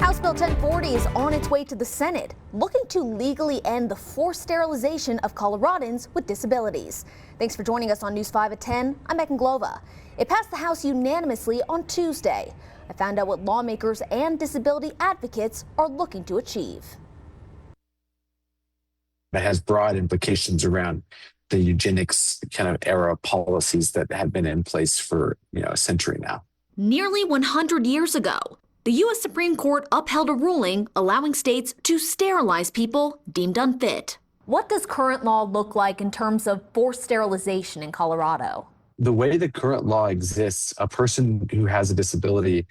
House Bill 1040 is on its way to the Senate, looking to legally end the forced sterilization of Coloradans with disabilities. Thanks for joining us on News 5 at 10. I'm Megan Glova. It passed the House unanimously on Tuesday. I found out what lawmakers and disability advocates are looking to achieve. It has broad implications around the eugenics era policies that have been in place for a century now. Nearly 100 years ago, the U.S. Supreme Court upheld a ruling allowing states to sterilize people deemed unfit. What does current law look like in terms of forced sterilization in Colorado? The way the current law exists, a person who has a disability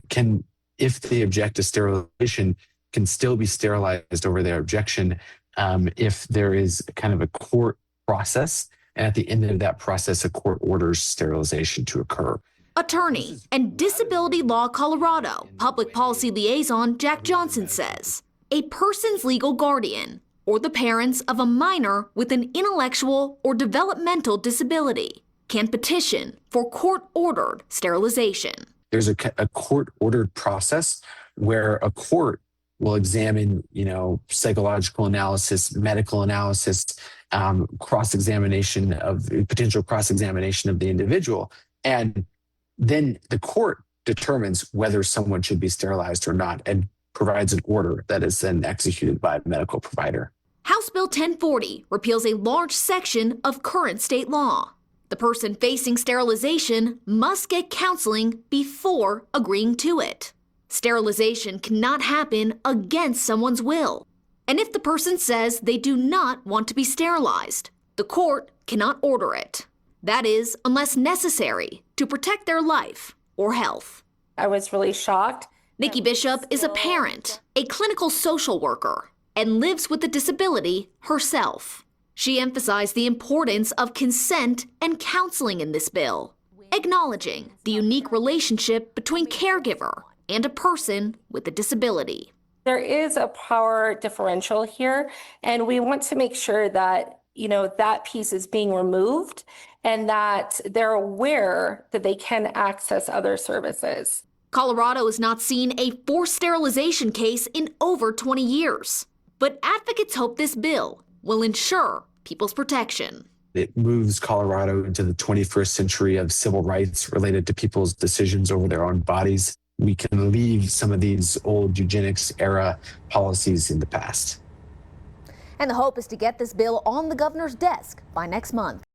can, if they object to sterilization, can still be sterilized over their objection if there is kind of a court process, and at the end of that process, a court orders sterilization to occur. Attorney and Disability Law Colorado Public Policy Liaison Jack Johnson says a person's legal guardian or the parents of a minor with an intellectual or developmental disability can petition for court-ordered sterilization. There's a court-ordered process where a court will examine, psychological analysis, medical analysis, cross-examination of potential cross-examination of the individual, and then the court determines whether someone should be sterilized or not and provides an order that is then executed by a medical provider. House Bill 1040 repeals a large section of current state law. The person facing sterilization must get counseling before agreeing to it. Sterilization cannot happen against someone's will. And if the person says they do not want to be sterilized, the court cannot order it. That is, unless necessary to protect their life or health. I was really shocked. Nikki Bishop is a parent, a clinical social worker, and lives with a disability herself. She emphasized the importance of consent and counseling in this bill, acknowledging the unique relationship between caregiver and a person with a disability. There is a power differential here, and we want to make sure that that piece is being removed and that they're aware that they can access other services. Colorado has not seen a forced sterilization case in over 20 years, but advocates hope this bill will ensure people's protection. It moves Colorado into the 21st century of civil rights related to people's decisions over their own bodies. We can leave some of these old eugenics-era policies in the past. And the hope is to get this bill on the governor's desk by next month.